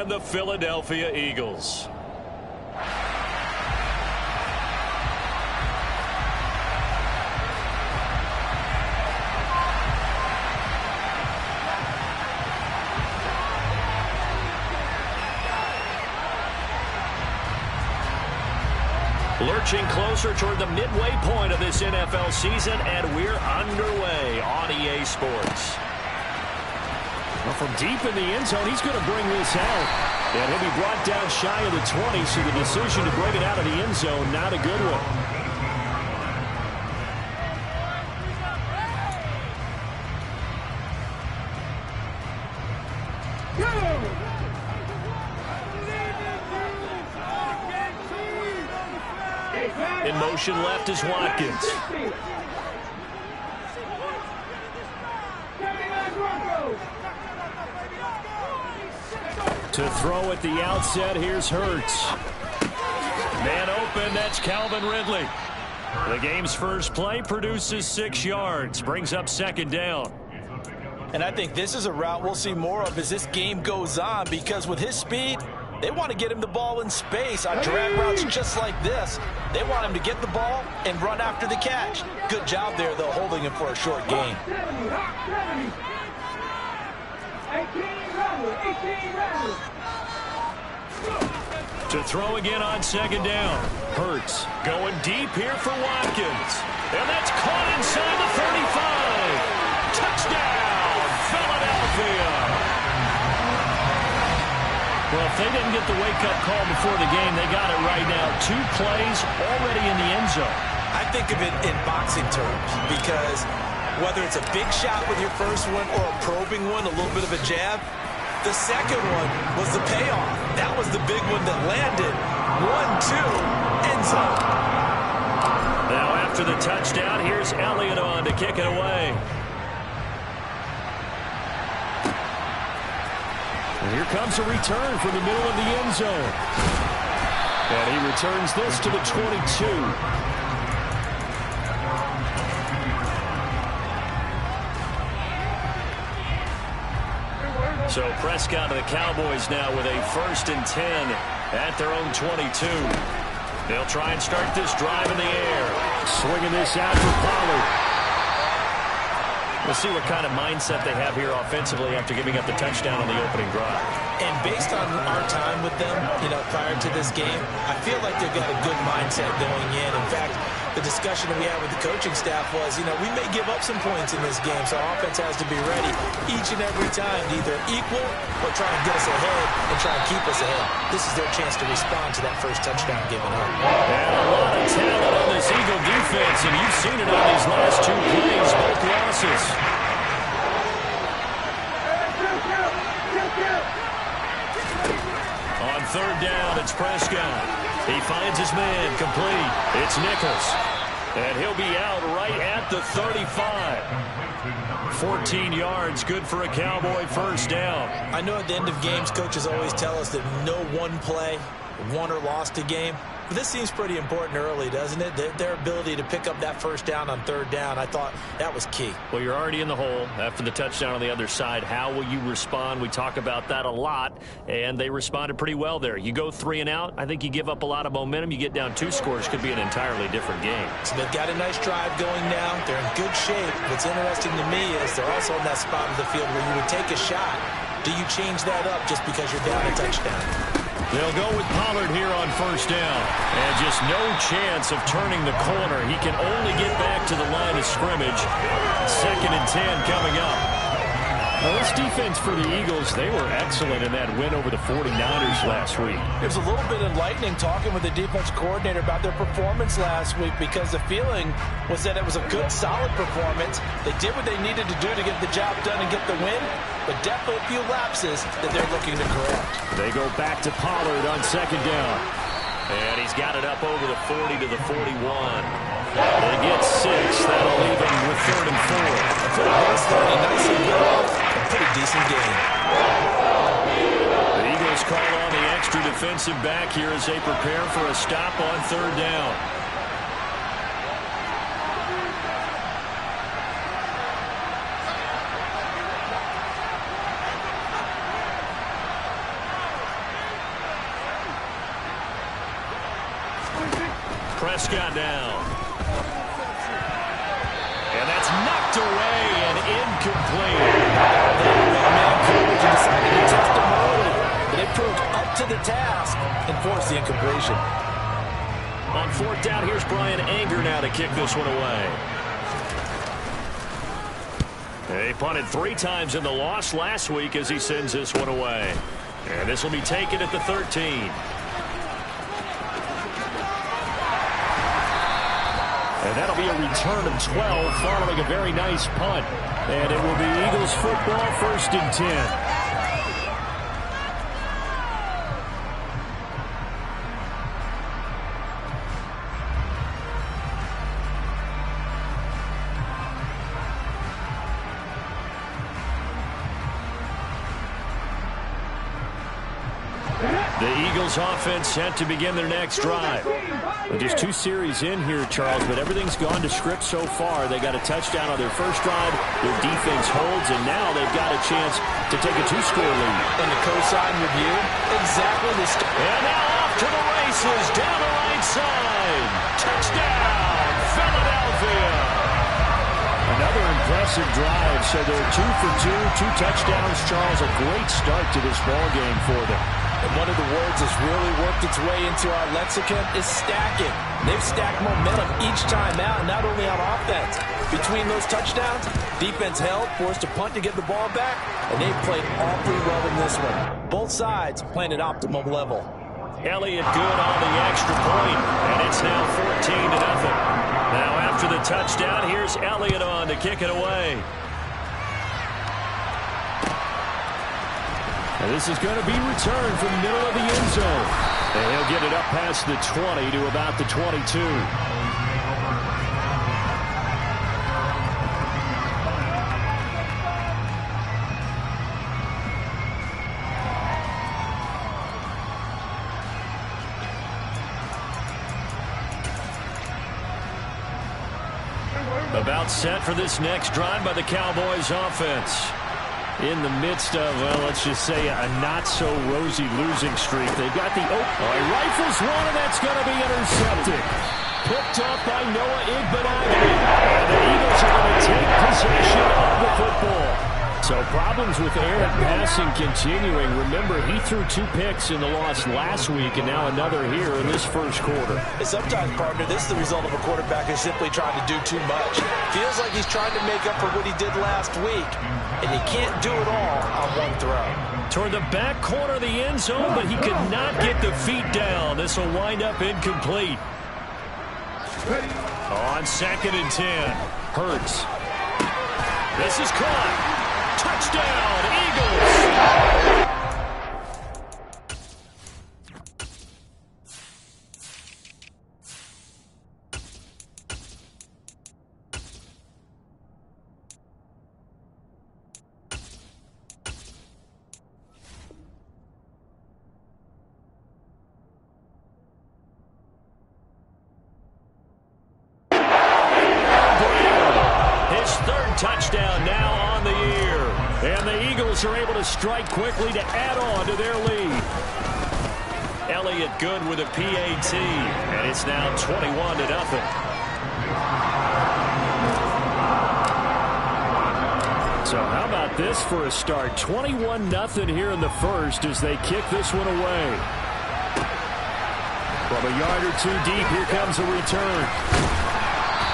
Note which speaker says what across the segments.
Speaker 1: and the Philadelphia Eagles. Lurching closer toward the midway point of this NFL season, and we're underway on EA Sports.
Speaker 2: Well, from deep in the end zone, he's going to bring this out. And he'll be brought down shy of the 20, so the decision to bring it out of the end zone, not a good one.
Speaker 1: In motion left is Watkins.
Speaker 2: To throw at the outset, here's Hurts.
Speaker 1: Man open, that's Calvin Ridley. The game's first play produces 6 yards, brings up second down.
Speaker 3: And I think this is a route we'll see more of as this game goes on, because with his speed, they want to get him the ball in space on drag routes just like this. They want him to get the ball and run after the catch. Good job there, though, holding him for a short gain.
Speaker 1: To throw again on second down. Hurts going deep here for Watkins. And that's caught inside the 35. Touchdown, Philadelphia.
Speaker 2: Well, if they didn't get the wake-up call before the game, they got it right now. 2 plays already in the end zone.
Speaker 3: I think of it in boxing terms, because whether it's a big shot with your first one or a probing one, a little bit of a jab, the second one was the payoff. That was the big one that landed. 1-2, end zone.
Speaker 1: Now after the touchdown, here's Elliott on to kick it away.
Speaker 2: And here comes a return from the middle of the end zone. And he returns this to the 22.
Speaker 1: So Prescott of the Cowboys now with a 1st and 10 at their own 22. They'll try and start this drive in the air.
Speaker 2: Swinging this out for Pollard.
Speaker 1: We'll see what kind of mindset they have here offensively after giving up the touchdown on the opening drive.
Speaker 3: And based on our time with them, prior to this game, I feel like they've got a good mindset going in. In fact, the discussion that we had with the coaching staff was, we may give up some points in this game, so our offense has to be ready each and every time to either equal or try and get us ahead and try and keep us ahead. This is their chance to respond to that first touchdown given up.
Speaker 1: And a lot of talent on this Eagle defense, and you've seen it on these last 2 plays, both losses. On third down, it's Prescott. He finds his man, complete. It's Nichols. And he'll be out right at the 35. 14 yards, good for a Cowboy first down.
Speaker 3: I know at the end of games, coaches always tell us that no one play won or lost a game. But this seems pretty important early, doesn't it? Their ability to pick up that first down on third down, I thought that was key.
Speaker 1: Well, you're already in the hole after the touchdown on the other side. How will you respond? We talk about that a lot, and they responded pretty well there. You go 3 and out, I think you give up a lot of momentum. You get down 2 scores, could be an entirely different game.
Speaker 3: So they've got a nice drive going now. They're in good shape. What's interesting to me is they're also in that spot of the field where you would take a shot. Do you change that up just because you're down a touchdown?
Speaker 1: They'll go with Pollard here on first down. And just no chance of turning the corner. He can only get back to the line of scrimmage. 2nd and 10 coming up.
Speaker 2: Well, this defense for the Eagles, they were excellent in that win over the 49ers last week.
Speaker 3: It was a little bit enlightening talking with the defense coordinator about their performance last week, because the feeling was that it was a good, solid performance. They did what they needed to do to get the job done and get the win, but definitely a few lapses that they're looking to correct.
Speaker 2: They go back to Pollard on second down.
Speaker 1: And he's got it up over the 40 to the 41. They get 6. That'll leave him with 3rd and 4.
Speaker 3: For the most part, a nice and good, a pretty decent game.
Speaker 1: The Eagles call on the extra defensive back here as they prepare for a stop on third down. Prescott now. And that's knocked away and incomplete.
Speaker 3: Man coverage and decided to test him early. But it proved up to the task and forced the incompletion.
Speaker 1: On fourth down, here's Brian Anger now to kick this one away. They punted 3 times in the loss last week as he sends this one away. And this will be taken at the 13. And that'll be a return of 12 following a very nice punt. And it will be Eagles football, 1st and 10. The Eagles offense set to begin their next drive.
Speaker 2: Well, just 2 series in here, Charles, but everything's gone to script so far. They got a touchdown on their first drive. Their defense holds, and now they've got a chance to take a 2-score lead.
Speaker 3: And the cosign review, exactly the
Speaker 1: and now off to the races, down the right side. Touchdown, Philadelphia.
Speaker 2: Another impressive drive, so they're 2 for 2, 2 touchdowns. Charles, a great start to this ball game for them.
Speaker 3: And one of the words that's really worked its way into our lexicon is stacking. They've stacked momentum each time out, and not only on offense. Between those touchdowns, defense held, forced a punt to get the ball back, and they've played awfully well in this one. Both sides playing at optimum level.
Speaker 1: Elliott good on the extra point, and it's now 14-0. Now after the touchdown, here's Elliott on to kick it away.
Speaker 2: And this is going to be returned from the middle of the end zone.
Speaker 1: And he'll get it up past the 20 to about the 22. About set for this next drive by the Cowboys offense. In the midst of, well, let's just say a not-so-rosy losing streak. They've got the he rifles one, and that's going to be intercepted. Picked up by Noah Igbenogany. And the Eagles are going to take possession of the football. So problems with air and passing continuing. Remember, he threw 2 picks in the loss last week, and now another here in this first quarter.
Speaker 3: Sometimes, partner, this is the result of a quarterback who's simply trying to do too much. Feels like he's trying to make up for what he did last week. And he can't do it all on one throw.
Speaker 1: Toward the back corner of the end zone, but he could not get the feet down. This will wind up incomplete. On 2nd and 10, Hurts. This is caught. Touchdown, Eagles. Touchdown now on the year. And the Eagles are able to strike quickly to add on to their lead. Elliott good with a PAT. And it's now 21-0. So how about this for a start? 21-0 here in the first as they kick this one away. From a yard or 2 deep, here comes a return.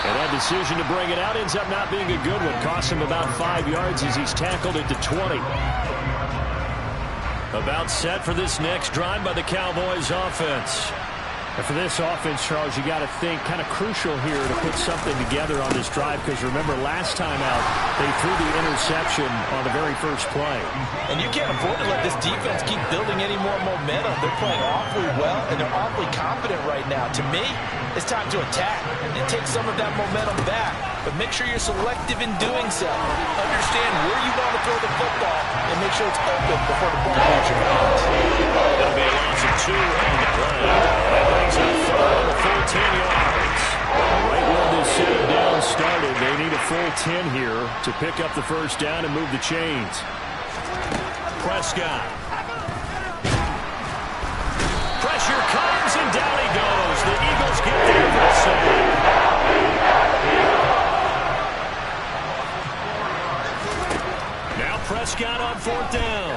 Speaker 1: And that decision to bring it out ends up not being a good one. Costs him about 5 yards as he's tackled it to 20. About set for this next drive by the Cowboys offense.
Speaker 2: And for this offense, Charles, you got to think kind of crucial here to put something together on this drive, because remember last time out they threw the interception on the very first play.
Speaker 3: And you can't afford to let this defense keep building any more momentum. They're playing awfully well, and they're awfully confident right now. To me, it's time to attack and take some of that momentum back. But make sure you're selective in doing so. Understand where you want to throw the football and make sure it's open before the ball leaves your hands.
Speaker 1: That'll be a loss of 2 on the play. That brings up 3rd and a full 10 yards.
Speaker 2: Right where this set down started, they need a full 10 here to pick up the first down and move the chains.
Speaker 1: Prescott. Pressure comes, and down he goes. The Eagles get there for Prescott on 4th down.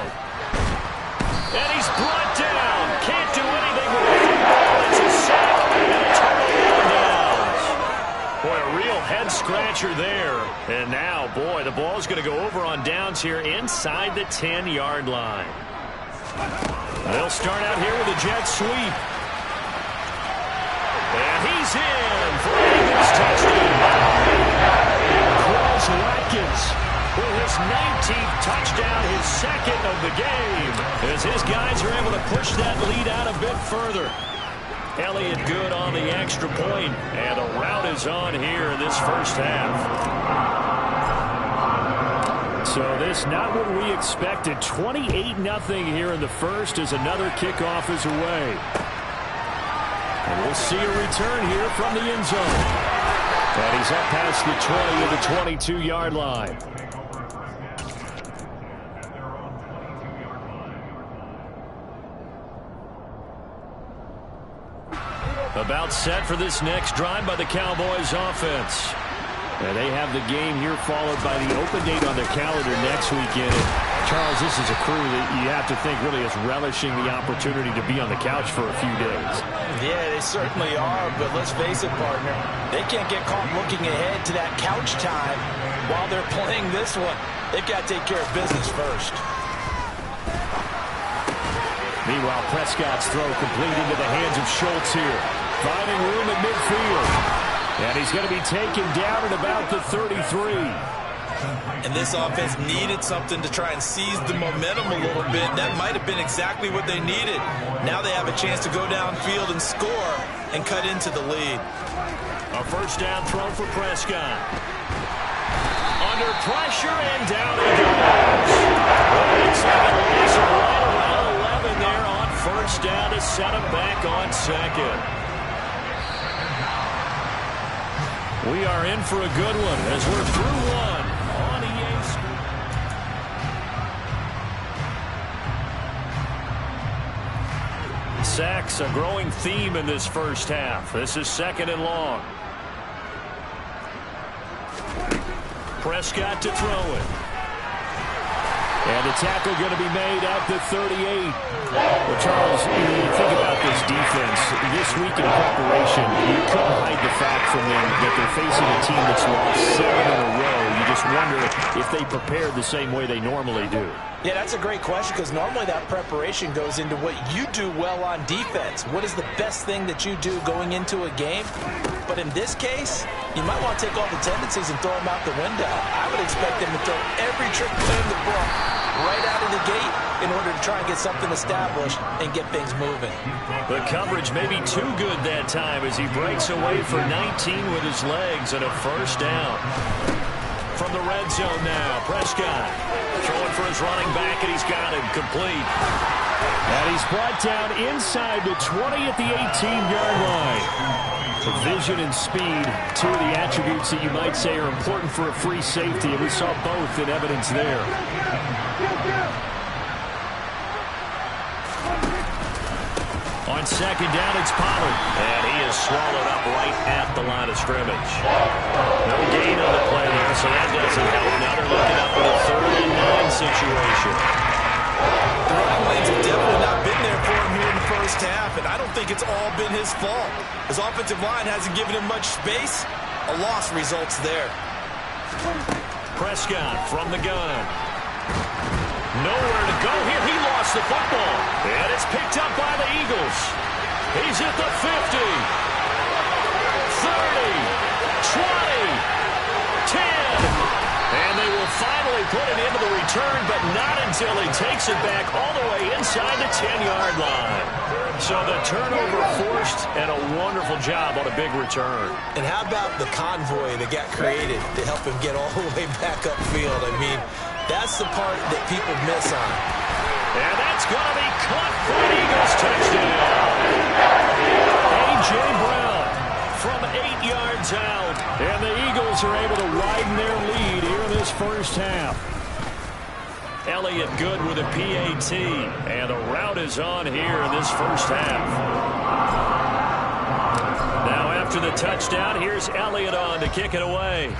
Speaker 1: And he's brought down. Can't do anything with the football. It's a sack and a turnover on downs. Boy, a real head-scratcher there. And now, boy, the ball's going to go over on downs here inside the 10-yard line. They'll start out here with a jet sweep. And he's in for an Eagles touchdown. Quez Watkins with his 19th touchdown, his second of the game, as his guys are able to push that lead out a bit further. Elliott good on the extra point, and the rout is on here in this first half. So this not what we expected. 28-0 here in the first as another kickoff is away. And we'll see a return here from the end zone. And he's up past the 20 to the 22-yard line. About set for this next drive by the Cowboys offense. And they have the game here followed by the open date on their calendar next weekend. Charles, this is a crew that you have to think really is relishing the opportunity to be on the couch for a few days.
Speaker 3: Yeah, they certainly are, but let's face it, partner. They can't get caught looking ahead to that couch time while they're playing this one. They've got to take care of business first.
Speaker 2: Meanwhile, Prescott's throw complete into the hands of Schultz here. Finding room at midfield. And he's going to be taken down at about the 33.
Speaker 3: And this offense needed something to try and seize the momentum a little bit. That might have been exactly what they needed. Now they have a chance to go downfield and score and cut into the lead.
Speaker 1: A first down throw for Prescott. Under pressure and down he goes. It's like a loss of right around 11 there on first down to set him back on second. We are in for a good one as we're through one on EA Sports. Sacks, a growing theme in this first half. This is 2nd and long. Prescott to throw it. And the tackle going to be made at the 38. Well, Charles, when you think about this defense, this week in preparation, you couldn't hide the fact from them that they're facing a team that's lost 7 in a row. You just wonder if they prepared the same way they normally do.
Speaker 3: Yeah, that's a great question because normally that preparation goes into what you do well on defense. What is the best thing that you do going into a game? But in this case, you might want to take all the tendencies and throw them out the window. I would expect them to throw every trick in the book right out of the gate in order to try and get something established and get things moving.
Speaker 1: The coverage may be too good that time as he breaks away for 19 with his legs and a first down. From the red zone now, Prescott throwing for his running back, and he's got him complete.
Speaker 2: And he's brought down inside the 20 at the 18-yard line. The vision and speed, two of the attributes that you might say are important for a free safety, and we saw both in evidence there.
Speaker 1: On second down, it's Pollard. And he is swallowed up right at the line of scrimmage. No gain on the play there, so that doesn't help. Now they're looking up at a 3rd and 9 situation.
Speaker 3: The running lanes have definitely not been there for him here in the first half, and I don't think it's all been his fault. His offensive line hasn't given him much space. A loss results there.
Speaker 1: Prescott from the gun. Nowhere to go here. He lost the football. And it's picked up by the Eagles. He's at the 50. 30. 20. 10. And they will finally put it into the return, but not until he takes it back all the way inside the 10-yard line. So the turnover forced, and a wonderful job on a big return.
Speaker 3: And how about the convoy that got created to help him get all the way back upfield? I mean, that's the part that people miss on.
Speaker 1: And that's going to be caught for an Eagles touchdown. A.J. Brown from 8 yards out. And the Eagles are able to widen their lead here in this first half. Elliott good with a PAT. And the rout is on here in this first half. Now after the touchdown, here's Elliott on to kick it away.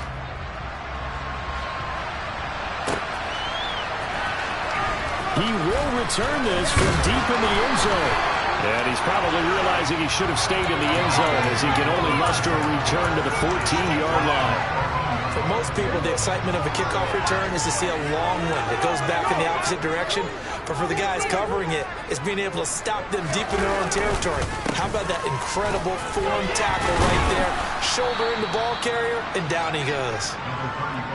Speaker 2: He will return this from deep in the end zone. And he's probably realizing he should have stayed in the end zone as he can only muster a return to the 14-yard line.
Speaker 3: For most people, the excitement of a kickoff return is to see a long one that goes back in the opposite direction. But for the guys covering it, it's being able to stop them deep in their own territory. How about that incredible form tackle right there? Shoulder in the ball carrier, and down he goes.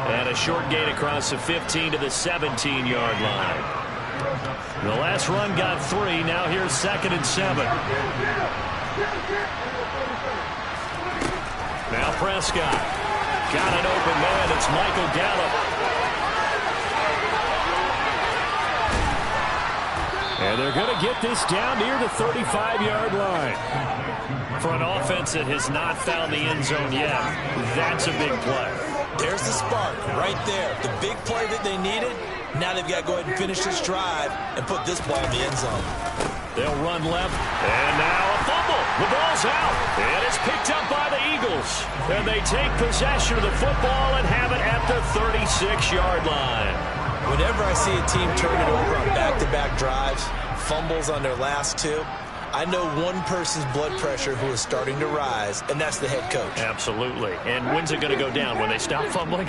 Speaker 2: And a short gain across the 15 to the 17-yard line. The last run got 3. Now here's 2nd and 7. Now Prescott. Got an open man. It's Michael Gallup. And they're going to get this down near the 35-yard line. For an offense that has not found the end zone yet, that's a big play.
Speaker 3: There's the spark right there. The big play that they needed. Now they've got to go ahead and finish this drive and put this ball in the end zone.
Speaker 2: They'll run left. And now a fumble. The ball's out. And it's picked up by the Eagles. And they take possession of the football and have it at the 36-yard line.
Speaker 3: Whenever I see a team turn it over on back-to-back drives, fumbles on their last 2, I know one person's blood pressure who is starting to rise, and that's the head coach.
Speaker 2: Absolutely. And when's it going to go down? When they stop fumbling?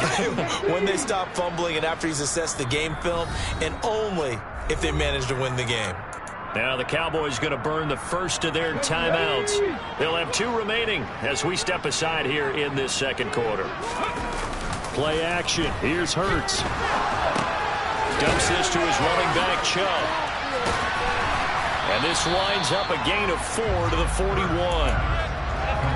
Speaker 3: When they stop fumbling and after he's assessed the game film, and only if they manage to win the game.
Speaker 2: Now the Cowboys going to burn the first of their timeouts. They'll have 2 remaining as we step aside here in this second quarter. Play action. Here's Hurts. Dumps this to his running back, Chubb. And this winds up a gain of 4 to the 41.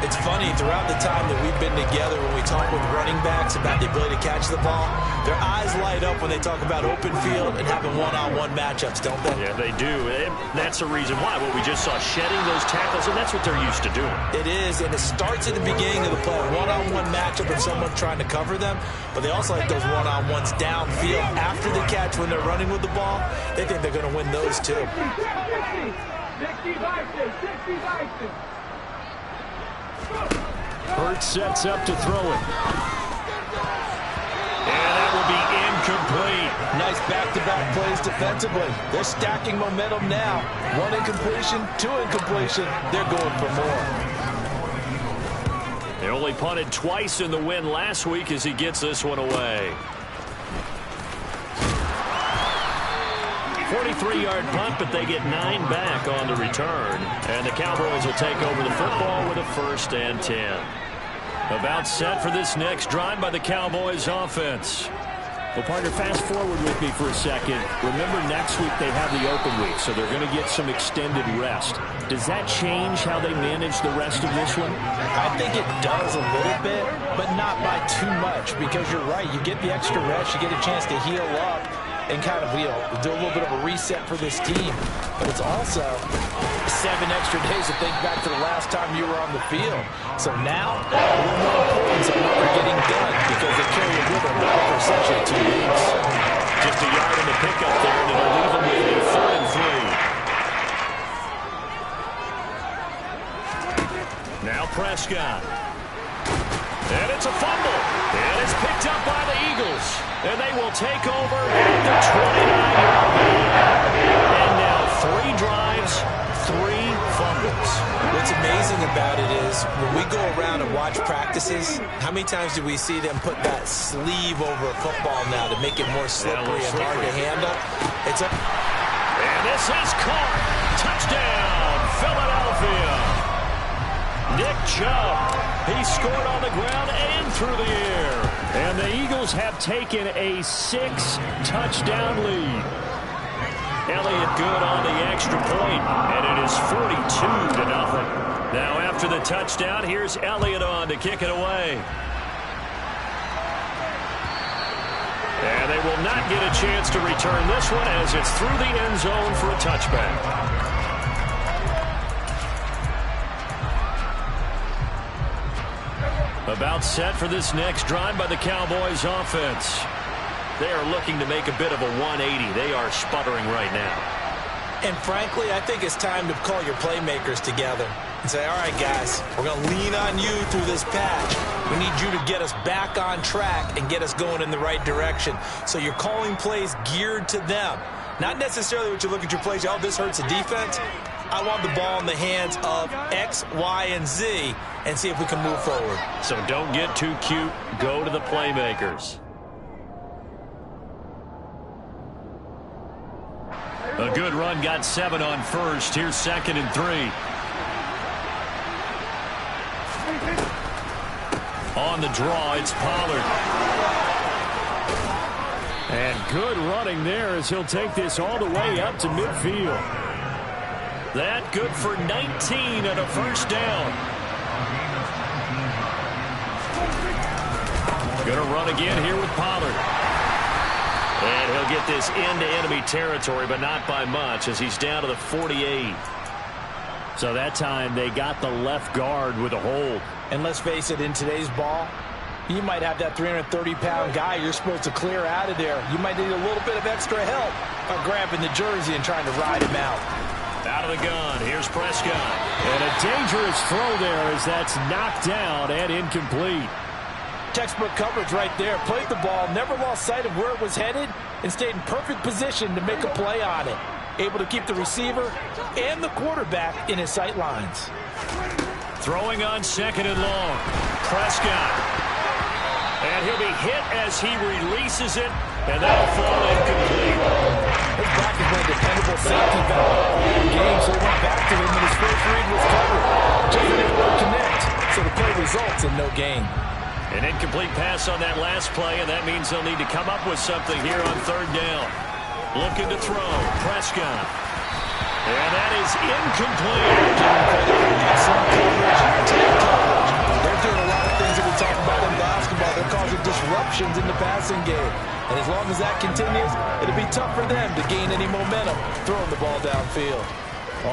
Speaker 3: It's funny, throughout the time that we've been together, when we talk with running backs about the ability to catch the ball, their eyes light up when they talk about open field and having one-on-one matchups, don't they?
Speaker 2: Yeah, they do. And that's the reason why. Well, we just saw shedding those tackles, and that's what they're used to doing.
Speaker 3: It is, and it starts at the beginning of the play. One-on-one matchup of someone trying to cover them, but they also like those one-on-ones downfield after the catch when they're running with the ball. They think they're going to win those too.
Speaker 2: Hurts sets up to throw it. And that will be incomplete.
Speaker 3: Nice back-to-back plays defensively. They're stacking momentum now. 1 incompletion, 2 incompletion. They're going for more.
Speaker 2: They only punted twice in the win last week as he gets this one away. 43-yard punt, but they get 9 back on the return. And the Cowboys will take over the football with a 1st and 10. About set for this next drive by the Cowboys offense. Well, partner, fast forward with me for a second. Remember, next week they have the open week, so they're going to get some extended rest. Does that change how they manage the rest of this one?
Speaker 3: I think it does a little bit, but not by too much, because you're right. You get the extra rest, you get a chance to heal up, and kind of do a little bit of a reset for this team. But it's also 7 extra days to think back to the last time you were on the field. So now, a little more importance on what they're getting done because they carry it with them for essentially 2 weeks.
Speaker 2: Just a yard in the pickup there, and it'll leave them with a 4 and 3. Now Prescott. And it's a fumble. And it's picked up by the Eagles. And they will take over at the 29-yard line. And now 3 drives, 3 fumbles.
Speaker 3: What's amazing about it is when we go around and watch practices, how many times do we see them put that sleeve over a football now to make it more slippery and hard to handle?
Speaker 2: And this is caught. Touchdown, Philadelphia. Nick Chubb. He scored on the ground and through the air. And the Eagles have taken a 6-touchdown lead. Elliott good on the extra point, and it is 42-0. Now after the touchdown, here's Elliott on to kick it away. And they will not get a chance to return this one as it's through the end zone for a touchback. About set for this next drive by the Cowboys offense. They are looking to make a bit of a 180. They are sputtering right now.
Speaker 3: And frankly, I think it's time to call your playmakers together and say, all right, guys, we're going to lean on you through this patch. We need you to get us back on track and get us going in the right direction. So you're calling plays geared to them. Not necessarily what you look at your plays, oh, this hurts the defense. I want the ball in the hands of X, Y, and Z and see if we can move forward.
Speaker 1: So don't get too cute. Go to the playmakers. A good run, got 7 on first. Here's 2nd and 3. On the draw, it's Pollard.
Speaker 2: And good running there as he'll take this all the way up to midfield.
Speaker 1: That good for 19 and a first down. Gonna run again here with Pollard. And he'll get this into enemy territory, but not by much as he's down to the 48.
Speaker 2: So that time they got the left guard with a hold.
Speaker 3: And let's face it, in today's ball, you might have that 330-pound guy you're supposed to clear out of there. You might need a little bit of extra help by grabbing the jersey and trying to ride him out.
Speaker 1: Out of the gun, here's Prescott.
Speaker 2: And a dangerous throw there as that's knocked down and incomplete.
Speaker 3: Textbook coverage right there. Played the ball, never lost sight of where it was headed, and stayed in perfect position to make a play on it. Able to keep the receiver and the quarterback in his sight lines.
Speaker 1: Throwing on 2nd and long. Prescott. And he'll be hit as he releases it, and that'll fall incomplete.
Speaker 3: His back has been a dependable safety valve all game, so he went back to him, and his first read was covered. Just didn't able to connect, so the play results in no gain.
Speaker 1: An incomplete pass on that last play, and that means they'll need to come up with something here on 3rd down. Looking to throw. Prescott. And that is incomplete.
Speaker 3: Excellent coverage. Tight coverage. They're doing a lot of things that we talk about in basketball. They're causing disruptions in the passing game. And as long as that continues, it'll be tough for them to gain any momentum throwing the ball downfield.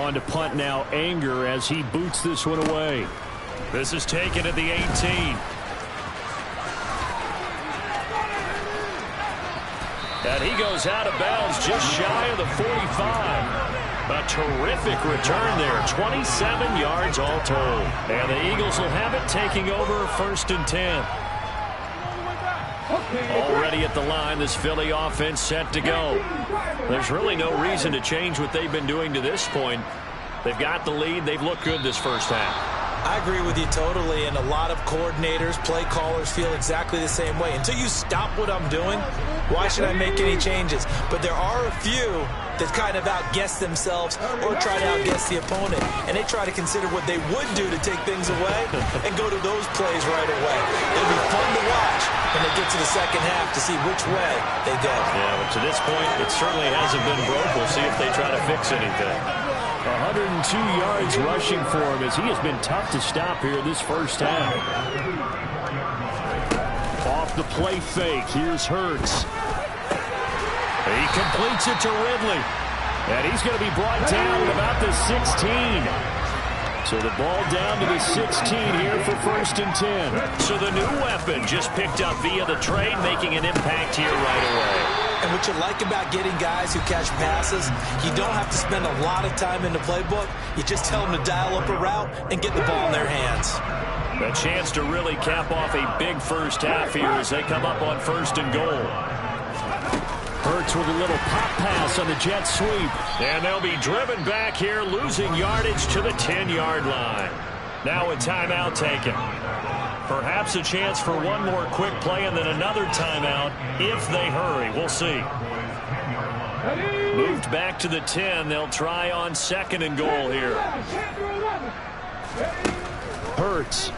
Speaker 2: On to punt now, Anger, as he boots this one away.
Speaker 1: This is taken at the 18. And he goes out of bounds just shy of the 45. A terrific return there. 27 yards all told. And the Eagles will have it, taking over 1st and 10. Already at the line, this Philly offense set to go. There's really no reason to change what they've been doing to this point. They've got the lead. They've looked good this first half.
Speaker 3: I agree with you totally, and a lot of coordinators, play callers feel exactly the same way. Until you stop what I'm doing, why should I make any changes? But there are a few that kind of outguess themselves or try to outguess the opponent, and they try to consider what they would do to take things away and go to those plays right away. It'll be fun to watch when they get to the second half to see which way they go.
Speaker 1: Yeah, but to this point, it certainly hasn't been broke. We'll see if they try to fix anything.
Speaker 2: 102 yards rushing for him as he has been tough to stop here this first half. Off the play fake, here's Hurts. He completes it to Ridley. And he's going to be brought down at about the 16. So the ball down to the 16 here for 1st and 10.
Speaker 1: So the new weapon just picked up via the trade, making an impact here right away.
Speaker 3: And what you like about getting guys who catch passes, you don't have to spend a lot of time in the playbook. You just tell them to dial up a route and get the ball in their hands.
Speaker 1: A chance to really cap off a big first half here as they come up on 1st and goal.
Speaker 2: Hurts with a little pop pass on the jet sweep.
Speaker 1: And they'll be driven back here, losing yardage to the 10-yard line. Now a timeout taken. Perhaps a chance for one more quick play and then another timeout if they hurry. We'll see. Moved back to the 10. They'll try on 2nd and goal here.
Speaker 2: Hurts.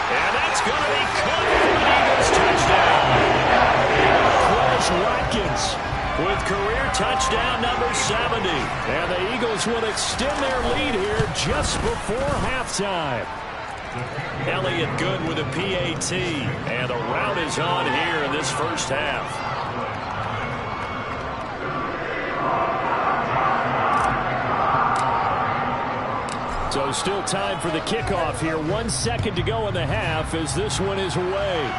Speaker 1: And that's going to be caught for an Eagles touchdown.
Speaker 2: Quez Watkins
Speaker 1: with career touchdown number 70.
Speaker 2: And the Eagles will extend their lead here just before halftime.
Speaker 1: Elliott good with a PAT. And the rout is on here in this first half.
Speaker 2: So still time for the kickoff here. 1 second to go in the half as this one is away.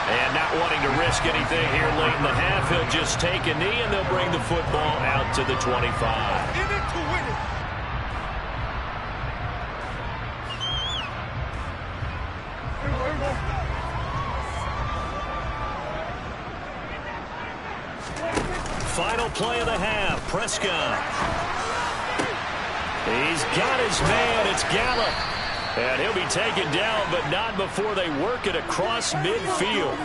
Speaker 1: And not wanting to risk anything here late in the half, he'll just take a knee and they'll bring the football out to the 25. final play of the half. Prescott. He's got his man. It's Gallup. And he'll be taken down, but not before they work it across midfield.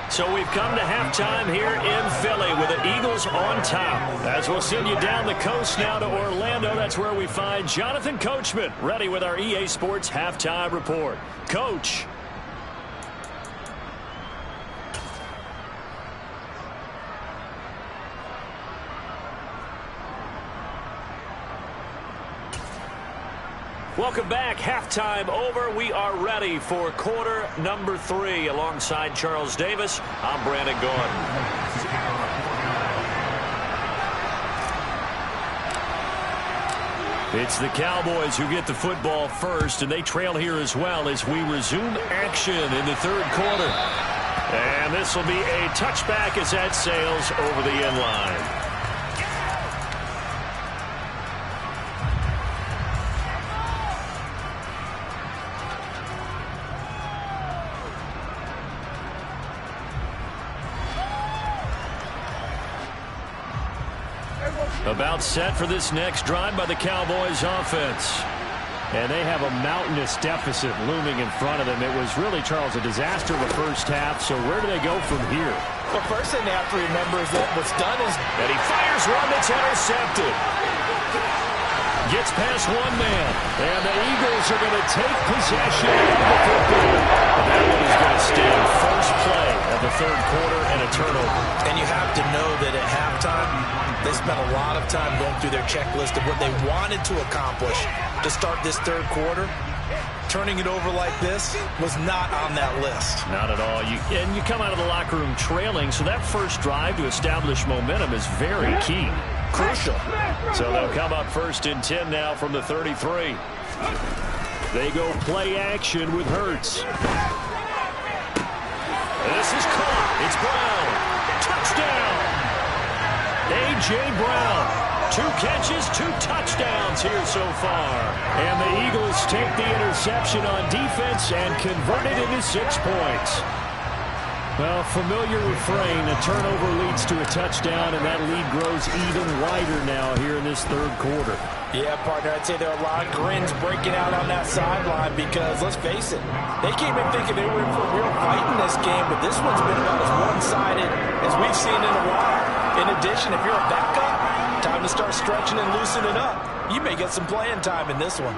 Speaker 1: So we've come to halftime here in Philly with the Eagles on top. As we'll send you down the coast now to Orlando, that's where we find Jonathan Coachman ready with our EA Sports Halftime Report. Coach. Welcome back. Halftime over. We are ready for quarter number 3. Alongside Charles Davis, I'm Brandon Gordon. It's the Cowboys who get the football first, and they trail here as well as we resume action in the third quarter. And this will be a touchback as that sails over the end line. About set for this next drive by the Cowboys offense. And they have a mountainous deficit looming in front of them. It was really, Charles, a disaster in the first half. So where do they go from here?
Speaker 3: The first thing they have to remember is that what's done is...
Speaker 1: And he fires one that's intercepted. Gets past one man. And the Eagles are going to take possession of the football. And that one is going to stand first play of the third quarter and a turnover.
Speaker 3: And you have to know that at halftime, they spent a lot of time going through their checklist of what they wanted to accomplish to start this third quarter. Turning it over like this was not on that list.
Speaker 1: Not at all. And you come out of the locker room trailing, so that first drive to establish momentum is very key. Crucial. So they'll come up first and 10 now from the 33. They go play action with Hurts. This is caught. It's Brown. Touchdown. A.J. Brown, 2 catches, 2 touchdowns here so far. And the Eagles take the interception on defense and convert it into 6 points. Well, familiar refrain, a turnover leads to a touchdown, and that lead grows even wider now here in this third quarter.
Speaker 3: Yeah, partner, I'd say there are a lot of grins breaking out on that sideline because, let's face it, they came in thinking they were in for a real fight in this game, but this one's been about as one-sided as we've seen in a while. In addition, if you're a backup, time to start stretching and loosening up. You may get some playing time in this one.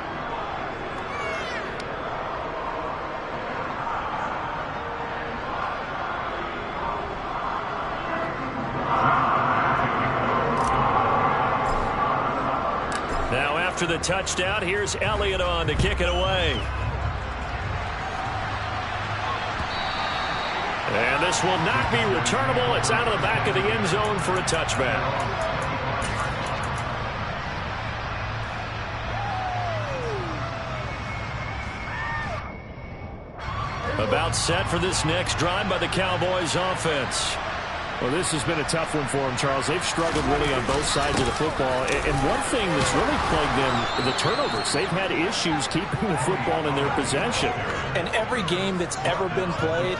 Speaker 1: Now after the touchdown, here's Elliott on to kick it away. And this will not be returnable. It's out of the back of the end zone for a touchback. About set for this next drive by the Cowboys offense.
Speaker 2: Well, this has been a tough one for them, Charles. They've struggled really on both sides of the football. And one thing that's really plagued them, the turnovers. They've had issues keeping the football in their possession.
Speaker 3: And every game that's ever been played,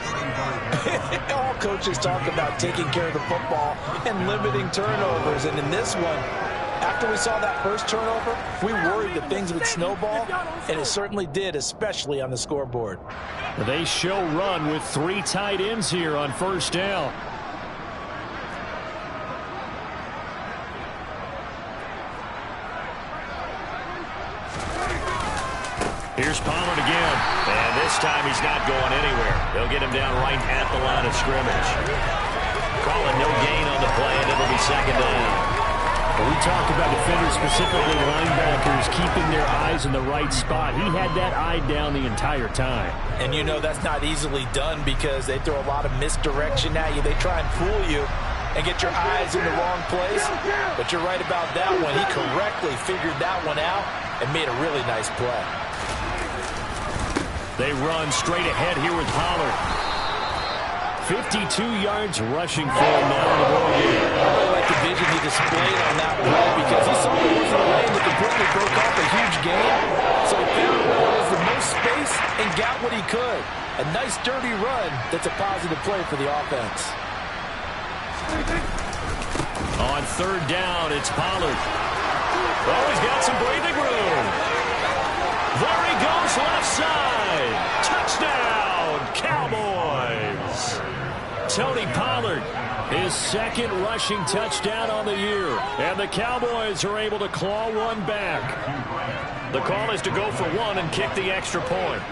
Speaker 3: all coaches talk about taking care of the football and limiting turnovers. And in this one, after we saw that first turnover, we worried that things would snowball, and it certainly did, especially on the scoreboard.
Speaker 2: They show run with 3 tight ends here on first down.
Speaker 1: Here's Pollard again. And this time he's not going anywhere. They'll get him down right at the line of scrimmage. Calling no gain on the play, and it'll be second down.
Speaker 2: We talked about defenders, specifically linebackers, keeping their eyes in the right spot. He had that eye down the entire time.
Speaker 3: And you know that's not easily done because they throw a lot of misdirection at you. They try and fool you and get your eyes in the wrong place. But you're right about that one. He correctly figured that one out and made a really nice play.
Speaker 1: They run straight ahead here with Pollard.
Speaker 2: 52 yards rushing for him now in the ball game.
Speaker 3: I really like the vision he displayed on that play because he saw there wasn't a lane that completely broke off a huge gain. So he found where there was the most space and got what he could. A nice, dirty run that's a positive play for the offense.
Speaker 1: On third down, it's Pollard. Oh, he's got some breathing room. There he goes left side. Touchdown, Cowboys. Tony Pollard, his second rushing touchdown on the year. And the Cowboys are able to claw one back. The call is to go for one and kick the extra point.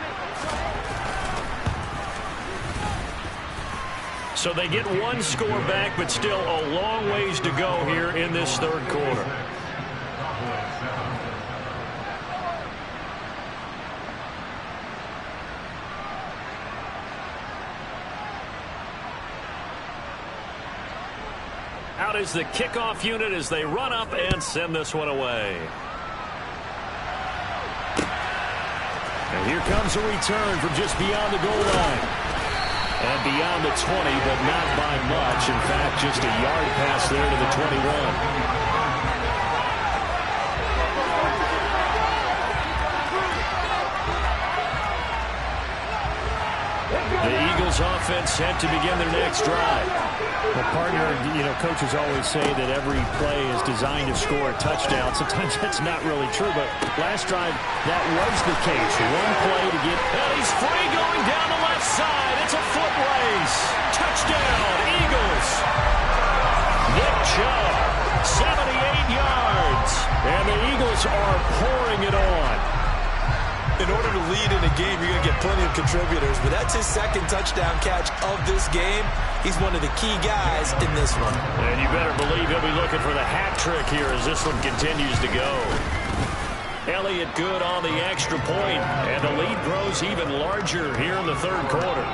Speaker 1: So they get one score back, but still a long ways to go here in this third quarter. Out is the kickoff unit as they run up and send this one away. And here comes a return from just beyond the goal line. And beyond the 20, but not by much. In fact, just a yard pass there to the 21. The Eagles offense set to begin their next drive.
Speaker 2: Well, partner, coaches always say that every play is designed to score a touchdown. Sometimes that's not really true, but last drive, that was the case. One play to get...
Speaker 1: And he's free going down the left side. It's a foot race. Touchdown, Eagles. Nick Chubb, 78 yards. And the Eagles are pouring it on.
Speaker 3: In order to lead in a game, you're going to get plenty of contributors, but that's his second touchdown catch of this game. He's one of the key guys in this one.
Speaker 1: And you better believe he'll be looking for the hat trick here as this one continues to go. Elliott good on the extra point, and the lead grows even larger here in the third quarter.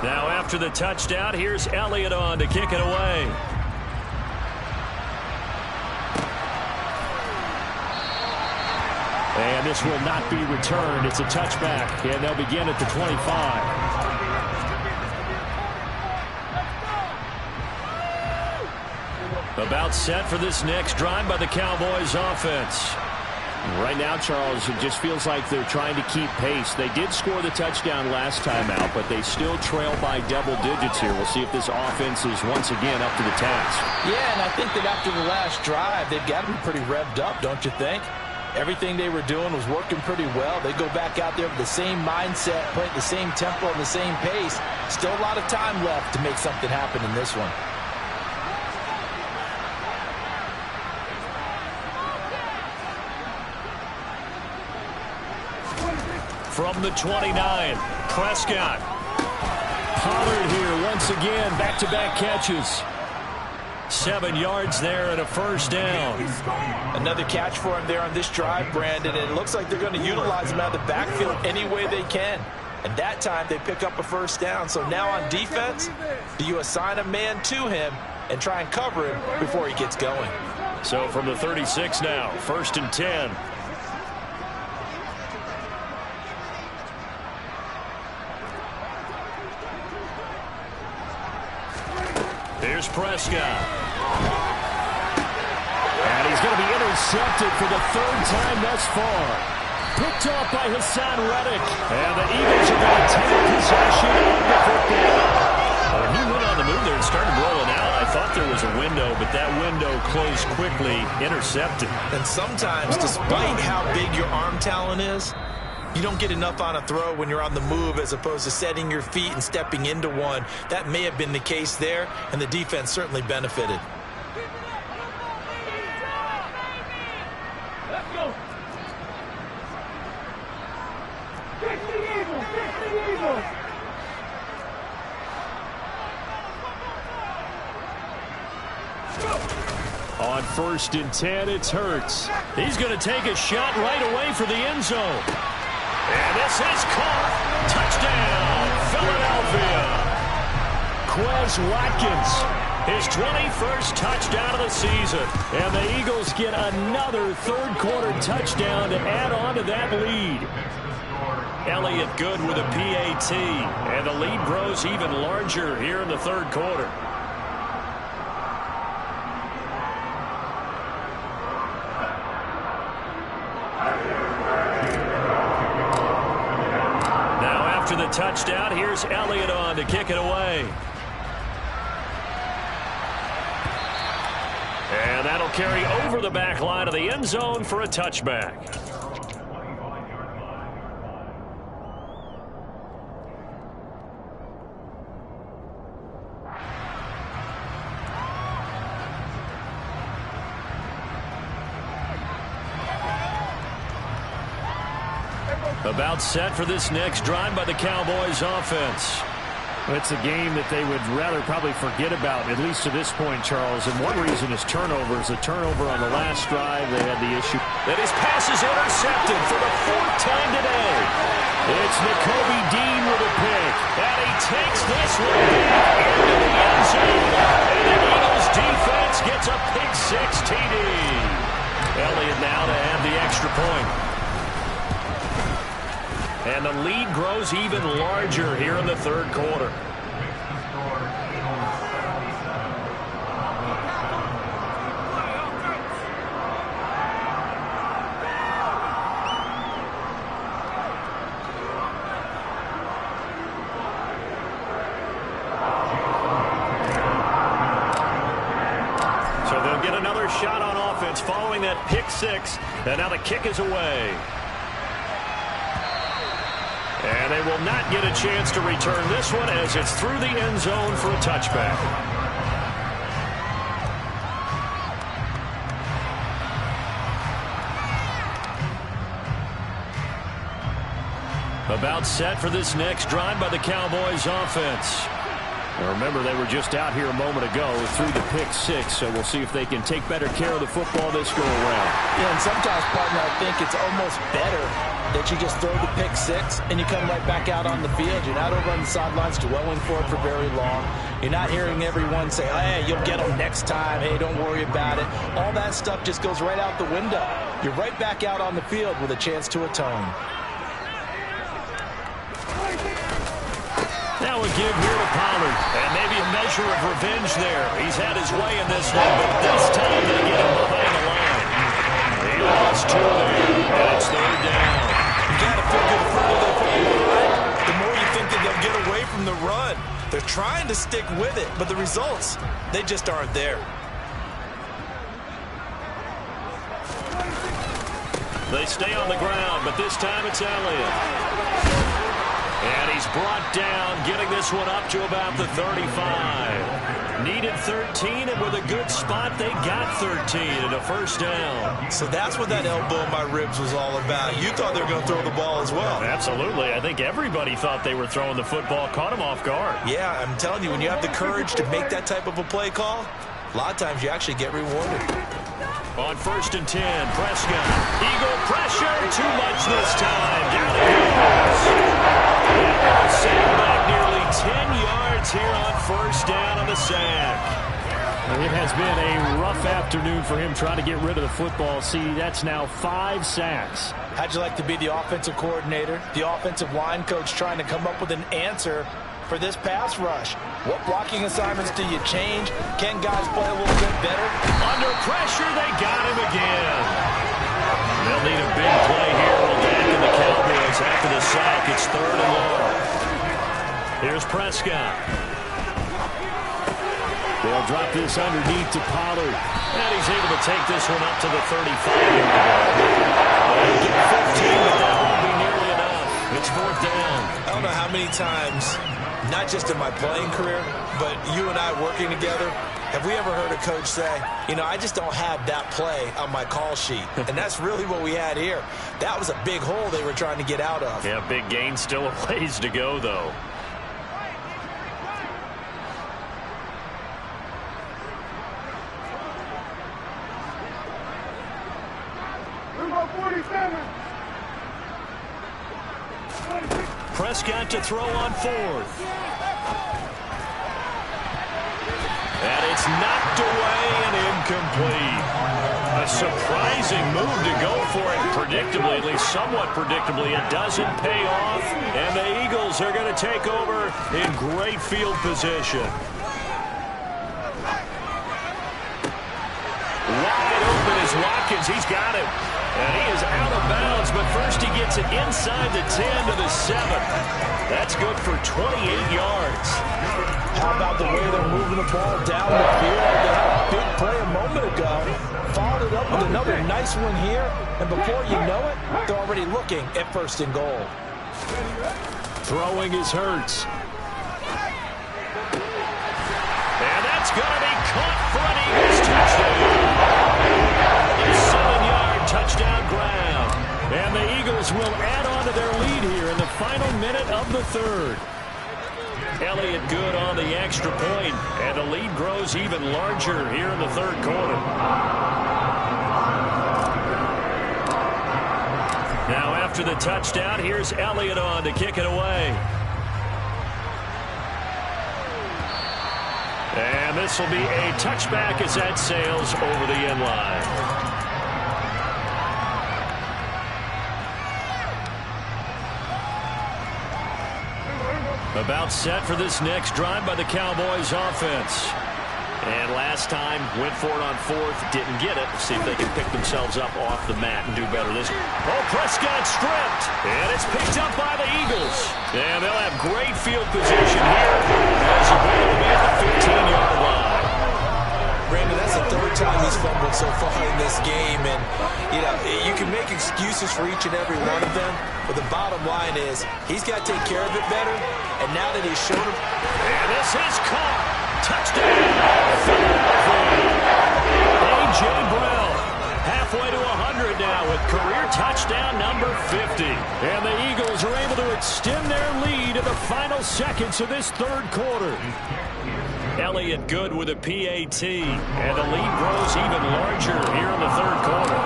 Speaker 1: Now after the touchdown, here's Elliott on to kick it away.
Speaker 2: And this will not be returned. It's a touchback, and they'll begin at the 25.
Speaker 1: About set for this next drive by the Cowboys offense.
Speaker 2: Right now, Charles, it just feels like they're trying to keep pace. They did score the touchdown last time out, but they still trail by double digits here. We'll see if this offense is once again up to the task.
Speaker 3: Yeah, and I think that after the last drive, they've got to be pretty revved up, don't you think? Everything they were doing was working pretty well. They go back out there with the same mindset, playing the same tempo and the same pace. Still a lot of time left to make something happen in this one.
Speaker 1: From the 29, Prescott.
Speaker 2: Pollard here once again, back-to-back catches.
Speaker 1: 7 yards there and a first down.
Speaker 3: Another catch for him there on this drive, Brandon, and it looks like they're going to utilize him out of the backfield any way they can. And that time they pick up a first down. So now on defense, do you assign a man to him and try and cover him before he gets going?
Speaker 1: So from the 36 now, 1st and 10. Here's Prescott.
Speaker 2: And he's going to be intercepted for the third time thus far. Picked off by Hassan Reddick.
Speaker 1: And the Eagles are going to take possession of the football. Well, he went on the move there and started rolling out. I thought there was a window, but that window closed quickly, intercepted.
Speaker 3: And sometimes, despite how big your arm talent is, you don't get enough on a throw when you're on the move as opposed to setting your feet and stepping into one. That may have been the case there, and the defense certainly benefited.
Speaker 4: Let's go. Kick the Eagles! Kick the Eagles!
Speaker 1: On 1st and 10, it's Hurts. He's going to take a shot right away for the end zone. And this is caught. Touchdown, Philadelphia.
Speaker 2: Quez Watkins,
Speaker 1: his 21st touchdown of the season.
Speaker 2: And the Eagles get another third-quarter touchdown to add on to that lead.
Speaker 1: Elliott good with a PAT. And the lead grows even larger here in the third quarter. after the touchdown. Here's Elliott on to kick it away. And that'll carry over the back line of the end zone for a touchback. About set for this next drive by the Cowboys offense.
Speaker 2: It's a game that they would rather probably forget about, at least to this point, Charles. And one reason is turnovers. A turnover on the last drive, they had the issue.
Speaker 1: And his pass is intercepted for the 4th time today. It's Nakobe Dean with a pick. And he takes this one into the end zone. And the Eagles defense gets a pick 6 TD. Elliott now to have the extra point. And the lead grows even larger here in the 3rd quarter. So they'll get another shot on offense following that pick 6. And now the kick is away. And they will not get a chance to return this one as it's through the end zone for a touchback. About set for this next drive by the Cowboys offense. Now remember, they were just out here a moment ago through the pick 6, so we'll see if they can take better care of the football this go around.
Speaker 3: Yeah, and sometimes, partner, I think it's almost better that you just throw the pick 6 and you come right back out on the field. You're not over on the sidelines dwelling for it for very long. You're not hearing everyone say, hey, you'll get them next time. Hey, don't worry about it. All that stuff just goes right out the window. You're right back out on the field with a chance to atone.
Speaker 1: Now a give here to Pollard. And maybe a measure of revenge there. He's had his way in this one, but this time they get him behind the line. He lost 2 there, and it's 3rd down.
Speaker 3: You got to feel good for the football, right? The more you think that they'll get away from the run. They're trying to stick with it, but the results, they just aren't there.
Speaker 1: They stay on the ground, but this time it's Elliott. And he's brought down, getting this one up to about the 35. Needed 13, and with a good spot, they got 13 and a 1st down.
Speaker 3: So that's what that elbow in my ribs was all about. You thought they were going to throw the ball as well.
Speaker 1: Absolutely. I think everybody thought they were throwing the football, caught him off guard.
Speaker 3: Yeah, I'm telling you, when you have the courage to make that type of a play call, a lot of times you actually get rewarded.
Speaker 1: On 1st and 10, Prescott. Eagle pressure, too much this time. Down it goes. Saved back nearly 10 yards here on 1st down on the sack.
Speaker 2: It has been a rough afternoon for him trying to get rid of the football. See, that's now 5 sacks.
Speaker 3: How'd you like to be the offensive coordinator, the offensive line coach trying to come up with an answer for this pass rush? What blocking assignments do you change? Can guys play a little bit better?
Speaker 1: Under pressure, they got him again. They'll need a big play here. Well, back in the Cowboys after the sack. It's 3rd and long. Here's Prescott.
Speaker 2: They'll drop this underneath to Pollard.
Speaker 1: And he's able to take this one up to the 35-yard line. They'll get 15, but that won't be nearly enough. It's 4th down.
Speaker 3: I don't know how many times, not just in my playing career, but you and I working together, have we ever heard a coach say, you know, I just don't have that play on my call sheet. And that's really what we had here. That was a big hole they were trying to get out of.
Speaker 1: Yeah, big gain, still a ways to go, though.
Speaker 4: Number 47.
Speaker 1: Prescott to throw on 4th. And it's knocked away and incomplete. A surprising move to go for it. Predictably, at least somewhat predictably, it doesn't pay off. And the Eagles are going to take over in great field position. Wide open is Watkins. He's got it. And he is out of bounds, but first he gets it inside the 10 to the 7. That's good for 28 yards.
Speaker 3: How about the way they're moving the ball down the field? They had a big play a moment ago. Followed it up with another nice one here. And before you know it, they're already looking at first and goal.
Speaker 2: Throwing is Hurts.
Speaker 1: And that's going to be caught for an Eagles touchdown. 7-yard touchdown grab.
Speaker 2: And the Eagles will add on to their lead here in the final minute of the third.
Speaker 1: Elliott good on the extra point, and the lead grows even larger here in the third quarter. Now after the touchdown, here's Elliott on to kick it away. And this will be a touchback as that sails over the end line. About set for this next drive by the Cowboys offense. And last time, went for it on fourth, didn't get it. See if they can pick themselves up off the mat and do better this time. Oh, Prescott stripped. And it's picked up by the Eagles. And they'll have great field position here as the ball will be at the 15-yard line.
Speaker 3: Brandon, that's the third time he's fumbled so far in this game. And, you know, you can make excuses for each and every one of them. But the bottom line is he's got to take care of it better. And now that he's shown him.
Speaker 1: And this is caught. Touchdown. A.J. Brown halfway to 100 now with career touchdown number 50.
Speaker 2: And the Eagles are able to extend their lead in the final seconds of this third quarter.
Speaker 1: Elliott good with a PAT. And the lead grows even larger here in the third quarter.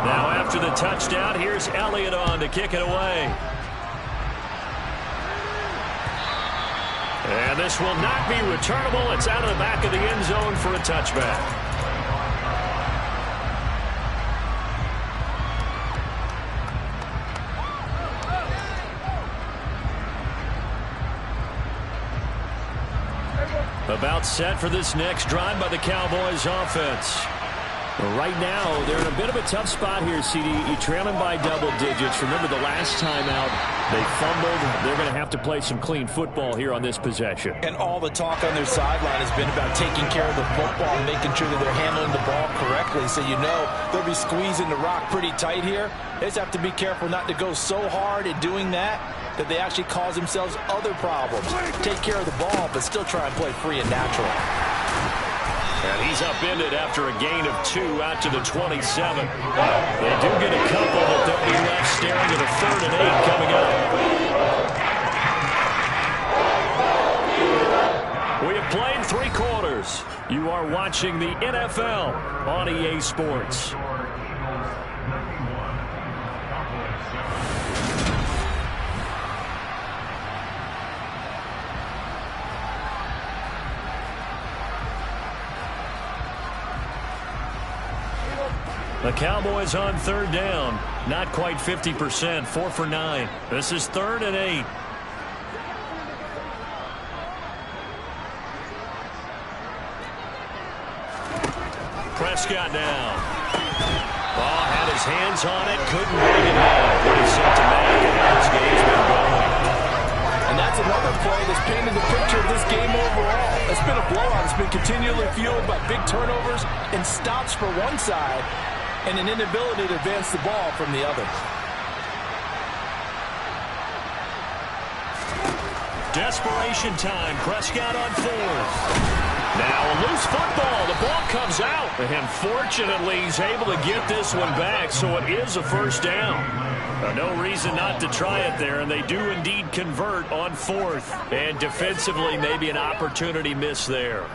Speaker 1: Now after the touchdown, here's Elliott on to kick it away. And this will not be returnable. It's out of the back of the end zone for a touchback. About set for this next drive by the Cowboys offense.
Speaker 2: Right now, they're in a bit of a tough spot here, CD. You're trailing by double digits. Remember the last time out, they fumbled. They're going to have to play some clean football here on this possession.
Speaker 3: And all the talk on their sideline has been about taking care of the football and making sure that they're handling the ball correctly. So you know they'll be squeezing the rock pretty tight here. They just have to be careful not to go so hard in doing that they actually cause themselves other problems. Take care of the ball, but still try and play free and natural.
Speaker 1: And he's upended after a gain of 2 out to the 27. They do get a couple, but they'll be left staring at a 3rd and 8 coming up. We have played 3 quarters. You are watching the NFL on EA Sports. The Cowboys on 3rd down. Not quite 50%. 4 for 9. This is 3rd and 8. Prescott now. Ball had his hands on it. Couldn't bring it in. When he sent to Madden, and how this game's been going.
Speaker 3: And that's another play that's painted the picture of this game overall. It's been a blowout. It's been continually fueled by big turnovers and stops for one side, and an inability to advance the ball from the other.
Speaker 1: Desperation time. Prescott on 4th. Now a loose football. The ball comes out. And fortunately, he's able to get this one back, so it is a 1st down. No reason not to try it there, and they do indeed convert on 4th. And defensively, maybe an opportunity miss there.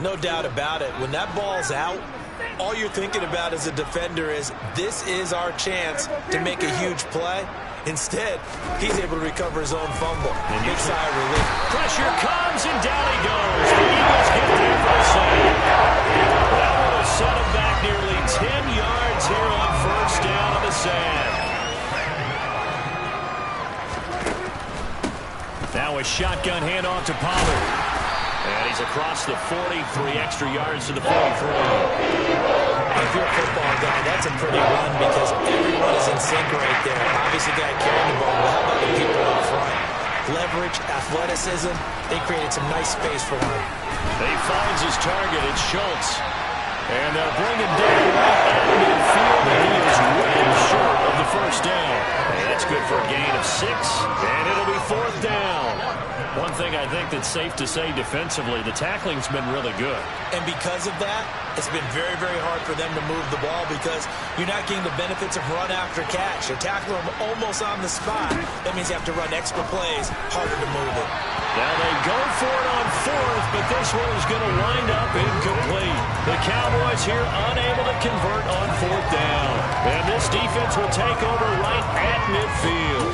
Speaker 3: No doubt about it. When that ball's out, all you're thinking about as a defender is, this is our chance to make a huge play. Instead, he's able to recover his own fumble. And big sigh of relief.
Speaker 1: Pressure comes, and down he goes. The Eagles get there for the sack. That will set him back nearly 10 yards here on 1st down on the sack. Now a shotgun handoff to Pollard. And he's across the 40, 3 extra yards to the 43.
Speaker 3: if you're a football guy, that's a pretty run because everyone is in sync right there. Obviously, guy carrying the ball. Well, how about the people up front? Leverage, athleticism, they created some nice space for him.
Speaker 1: He finds his target. It's Schultz. And they'll bring him down right at midfield, and he is way short of the first down. And that's good for a gain of 6, and it'll be 4th down. One thing I think that's safe to say defensively, the tackling's been really good.
Speaker 3: And because of that, it's been very, very hard for them to move the ball because you're not getting the benefits of run after catch. They tackle them almost on the spot. That means you have to run extra plays, harder to move it.
Speaker 1: Now they go for it on 4th, but this one is going to wind up incomplete. The Cowboys here unable to convert on 4th down. And this defense will take over right at midfield.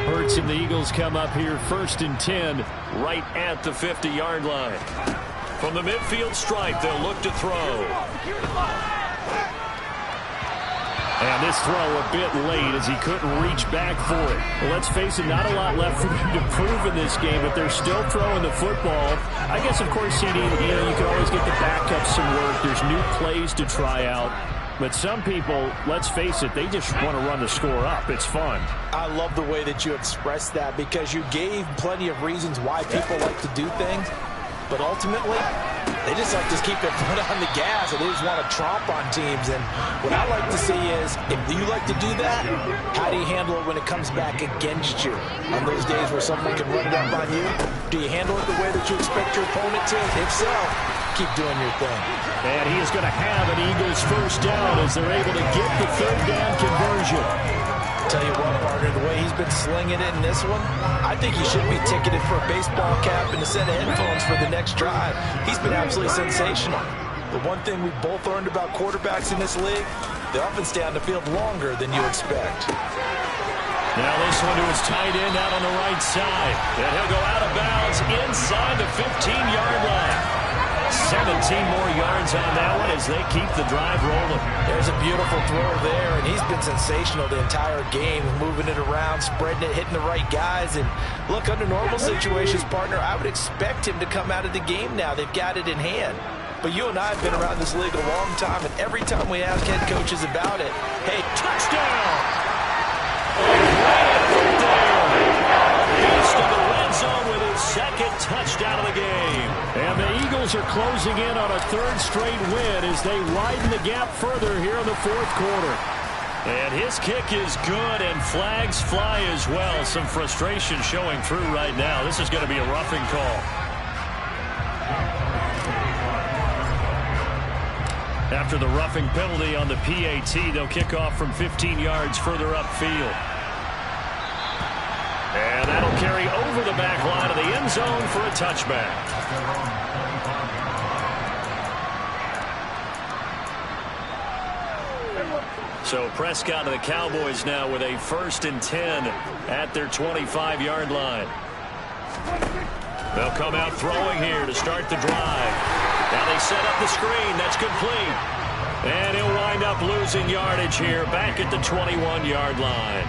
Speaker 2: Hurts and the Eagles come up here 1st and 10 right at the 50-yard line.
Speaker 1: From the midfield stripe, they'll look to throw.
Speaker 2: And this throw a bit late as he couldn't reach back for it. Well, let's face it, not a lot left for them to prove in this game, but they're still throwing the football. I guess, of course, CD, you can always get the backup some work. There's new plays to try out. But some people, let's face it, they just want to run the score up. It's fun.
Speaker 3: I love the way that you expressed that because you gave plenty of reasons why people like to do things. But ultimately, they just like to keep their foot on the gas, and they just want to tromp on teams. And what I like to see is, if you like to do that, how do you handle it when it comes back against you? On those days where someone can run it up on you, do you handle it the way that you expect your opponent to? If so, keep doing your thing.
Speaker 2: And he is going to have an Eagles first down as they're able to get the 3rd down conversion.
Speaker 3: Tell you what, partner, the way he's been slinging it in this one, I think he should be ticketed for a baseball cap and a set of headphones for the next drive. He's been absolutely sensational. The one thing we both learned about quarterbacks in this league, they often stay on the field longer than you expect.
Speaker 1: Now this one to his tight end out on the right side. And he'll go out of bounds inside the 15-yard line. 17 more yards on that one as they keep the drive rolling.
Speaker 3: There's a beautiful throw there, and he's been sensational the entire game, moving it around, spreading it, hitting the right guys. And look, under normal situations, partner, I would expect him to come out of the game now. They've got it in hand. But you and I have been around this league a long time, and every time we ask head coaches about it, hey, touchdown!
Speaker 1: He's to the red zone with his 2nd touchdown of the game.
Speaker 2: And the Eagles are closing in on a 3rd straight win as they widen the gap further here in the 4th quarter.
Speaker 1: And his kick is good, and flags fly as well. Some frustration showing through right now. This is going to be a roughing call. After the roughing penalty on the PAT, they'll kick off from 15 yards further upfield. And that'll carry over the back line of the end zone for a touchback. So Prescott and the Cowboys now with a 1st and 10 at their 25-yard line. They'll come out throwing here to start the drive. Now they set up the screen. That's complete. And he'll wind up losing yardage here back at the 21-yard line.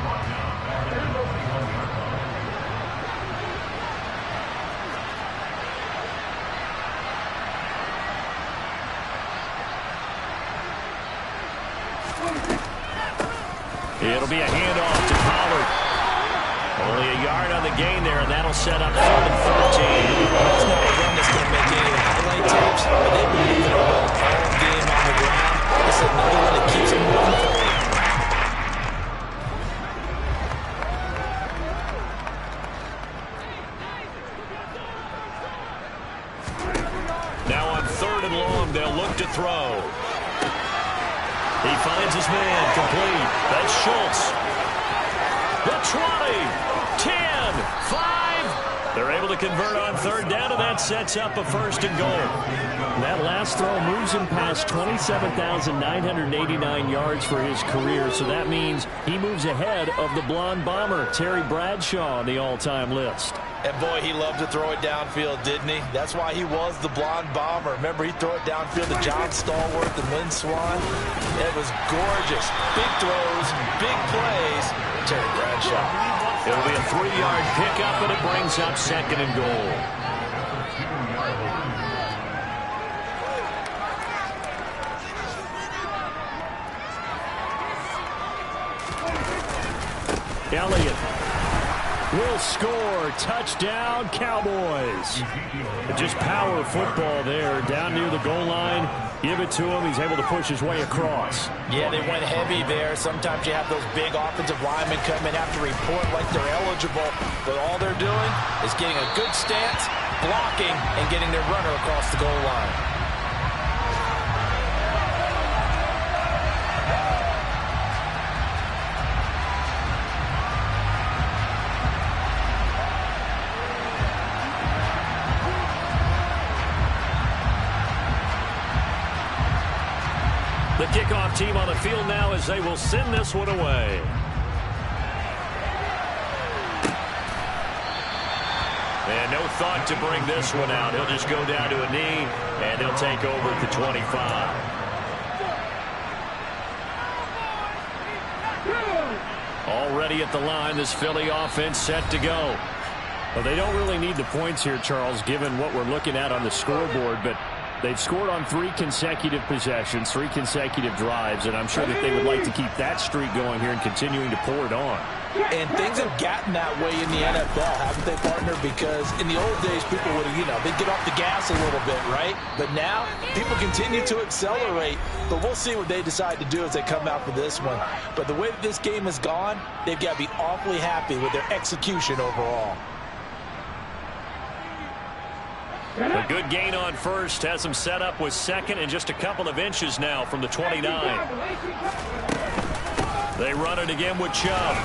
Speaker 1: It'll be a handoff to Pollard. Only a yard on the gain there, and that'll set up 3rd and 13.
Speaker 3: It's not a run that's going to make any highlight tapes, but they've been moving it all game on the ground. This is another one that keeps them moving forward.
Speaker 1: Now on 3rd and long, they'll look to throw. He finds his man, complete. That's Schultz. The 20, 10, 5. They're able to convert on 3rd down, and that sets up a 1st and goal.
Speaker 2: That last throw moves him past 27,989 yards for his career, so that means he moves ahead of the blonde bomber, Terry Bradshaw, on the all-time list.
Speaker 3: And boy, he loved to throw it downfield, didn't he? That's why he was the blonde bomber. Remember, he'd throw it downfield to John Stallworth and Lynn Swann. It was gorgeous. Big throws, big plays, Terry Bradshaw.
Speaker 1: It'll be a 3-yard pickup, and it brings up 2nd and goal.
Speaker 2: Elliott will score. Touchdown, Cowboys. Just power football there. Down near the goal line. Give it to him. He's able to push his way across.
Speaker 3: Yeah, they went heavy there. Sometimes you have those big offensive linemen come in, have to report like they're eligible. But all they're doing is getting a good stance, blocking, and getting their runner across the goal line.
Speaker 1: The kickoff team on the field now as they will send this one away. And no thought to bring this one out. He'll just go down to a knee, and they'll take over at the 25. Already at the line, this Philly offense set to go.
Speaker 2: Well, they don't really need the points here, Charles, given what we're looking at on the scoreboard, but they've scored on 3 consecutive possessions, 3 consecutive drives, and I'm sure that they would like to keep that streak going here and continuing to pour it on.
Speaker 3: And things have gotten that way in the NFL, haven't they, partner? Because in the old days, people would, they'd get off the gas a little bit, right? But now, people continue to accelerate. But we'll see what they decide to do as they come out for this one. But the way that this game has gone, they've got to be awfully happy with their execution overall.
Speaker 1: A good gain on first has him set up with 2nd and just a couple of inches now from the 29. They run it again with Chubb.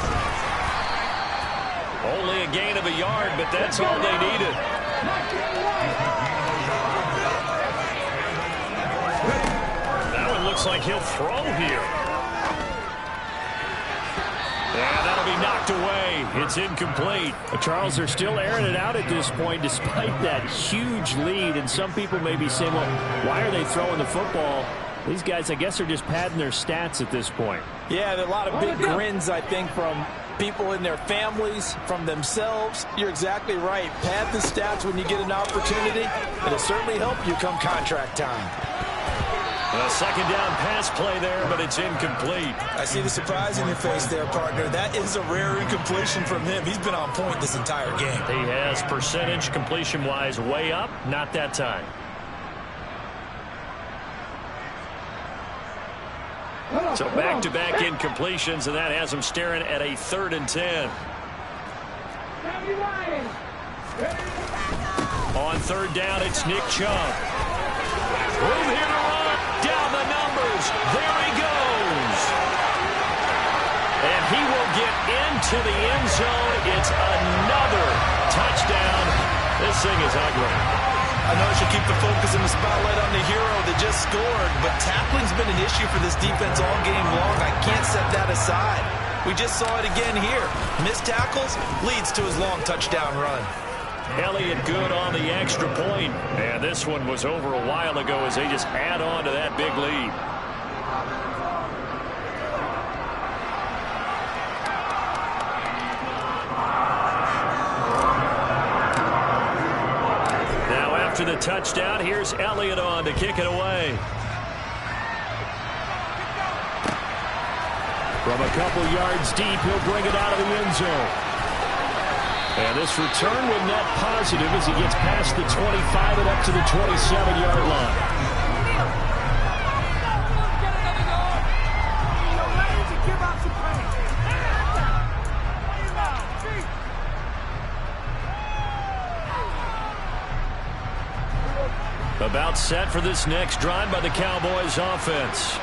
Speaker 1: Only a gain of a yard, but that's all they needed. That one looks like he'll throw here. And that'll be knocked away. It's incomplete.
Speaker 2: Charles, they're still airing it out at this point despite that huge lead. And some people may be saying, well, why are they throwing the football? These guys, I guess, are just padding their stats at this point.
Speaker 3: Yeah, there are a lot of big grins, I think, from people in their families, from themselves. You're exactly right. Pad the stats when you get an opportunity. It'll certainly help you come contract time.
Speaker 1: A 2nd down pass play there, but it's incomplete.
Speaker 3: I see the surprise in your face there, partner. That is a rare incompletion from him. He's been on point this entire game.
Speaker 1: He has percentage completion-wise way up, not that time. So back-to-back incompletions, and that has him staring at a 3rd and 10. On 3rd down, it's Nick Chubb. Room here to run. Down the numbers. There he goes. And he will get into the end zone. It's another touchdown. This thing is ugly.
Speaker 3: I know I should keep the focus and the spotlight on the hero that just scored, but tackling's been an issue for this defense all game long. I can't set that aside. We just saw it again here. Missed tackles leads to his long touchdown run.
Speaker 1: Elliott good on the extra point. And this one was over a while ago as they just add on to that big lead. Now after the touchdown, here's Elliott on to kick it away.
Speaker 2: From a couple yards deep, he'll bring it out of the end zone. And this return will net positive as he gets past the 25 and up to the 27-yard line.
Speaker 1: About set for this next drive by the Cowboys offense.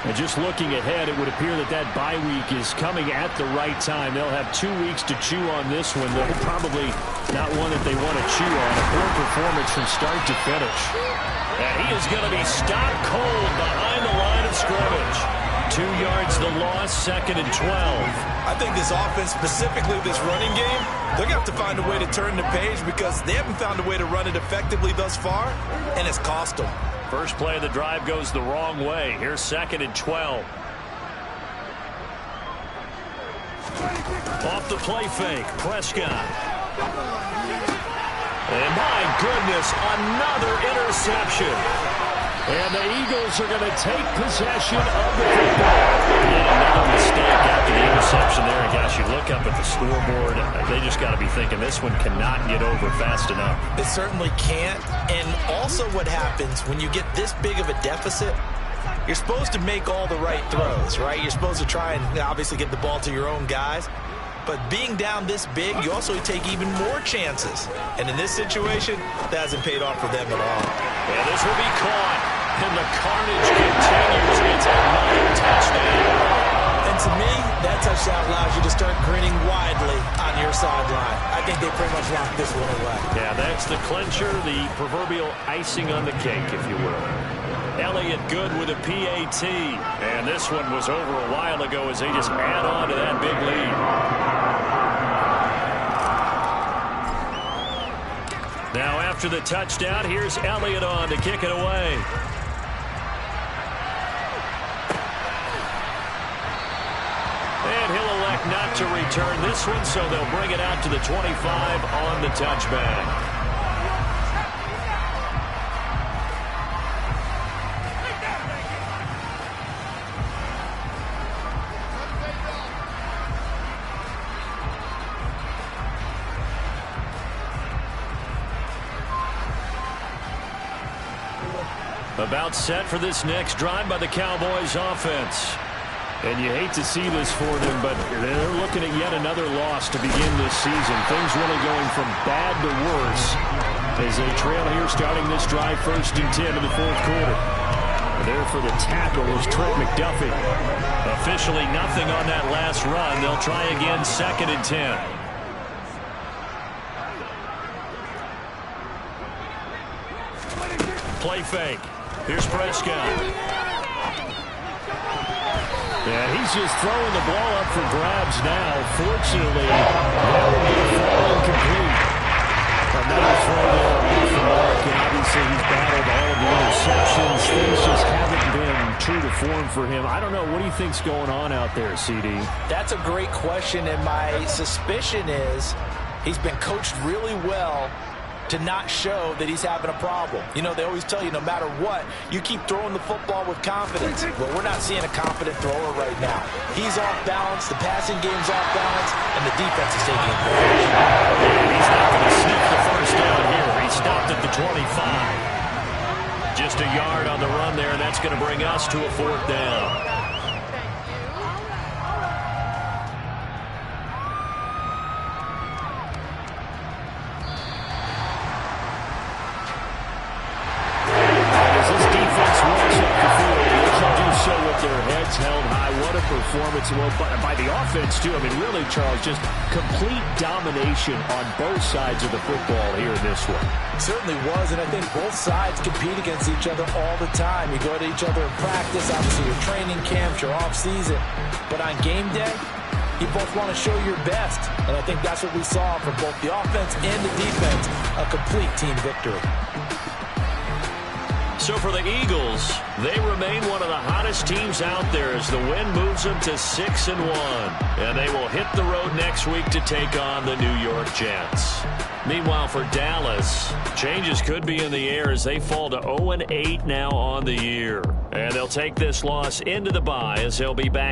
Speaker 1: And just looking ahead, it would appear that that bye week is coming at the right time. They'll have 2 weeks to chew on this one, though probably not one that they want to chew on. A poor performance from start to finish. And he is going to be stopped cold behind the line of scrimmage. 2 yards the loss, 2nd and 12.
Speaker 3: I think this offense, specifically this running game, they're going to have to find a way to turn the page because they haven't found a way to run it effectively thus far, and it's cost them.
Speaker 1: First play of the drive goes the wrong way. Here's 2nd and 12. Off the play fake, Prescott. And my goodness, another interception. And the Eagles are going to take possession of the football. Yet another mistake after the interception there. And gosh, you look up at the scoreboard, they just got to be thinking this one cannot get over fast enough.
Speaker 3: It certainly can't. And also what happens when you get this big of a deficit, you're supposed to make all the right throws, right? You're supposed to try and obviously get the ball to your own guys. But being down this big, you also take even more chances. And in this situation, that hasn't paid off for them at all.
Speaker 1: And this will be caught. And the carnage continues. It's another touchdown.
Speaker 3: And to me, that touchdown allows you to start grinning widely on your sideline. I think they pretty much locked this one away.
Speaker 1: Yeah, that's the clincher, the proverbial icing on the cake, if you will. Elliott good with a PAT. And this one was over a while ago as they just add on to that big lead. Now after the touchdown, here's Elliott on to kick it away. And he'll elect not to return this one, so they'll bring it out to the 25 on the touchback. About set for this next drive by the Cowboys offense. And you hate to see this for them, but they're looking at yet another loss to begin this season. Things really going from bad to worse as they trail here starting this drive 1st and 10 in the 4th quarter. And there for the tackle is Trent McDuffie. Officially nothing on that last run. They'll try again 2nd and 10. Play fake. Here's Prescott.
Speaker 2: Yeah, he's just throwing the ball up for grabs now. Fortunately, that will be a fall incomplete. Another throw there off the mark, and obviously he's battled all of the interceptions. Things just haven't been true to form for him. I don't know. What do you think's going on out there, CD?
Speaker 3: That's a great question, and my suspicion is he's been coached really well to not show that he's having a problem. You know, they always tell you no matter what, you keep throwing the football with confidence. Well, we're not seeing a confident thrower right now. He's off balance, the passing game's off balance, and the defense is taking advantage.
Speaker 1: He's not going to sniff the first down here. He stopped at the 25. Just a yard on the run there, and that's going to bring us to a 4th down.
Speaker 2: Their heads held high. What a performance. Well, by the offense, too. I mean, really, Charles, just complete domination on both sides of the football here in this one.
Speaker 3: It certainly was, and I think both sides compete against each other all the time. You go to each other in practice, obviously your training camps, your off-season. But on game day, you both want to show your best. And I think that's what we saw from both the offense and the defense, a complete team victory.
Speaker 1: So for the Eagles, they remain one of the hottest teams out there as the win moves them to 6-1. And they will hit the road next week to take on the New York Jets. Meanwhile, for Dallas, changes could be in the air as they fall to 0-8 now on the year. And they'll take this loss into the bye as they'll be back.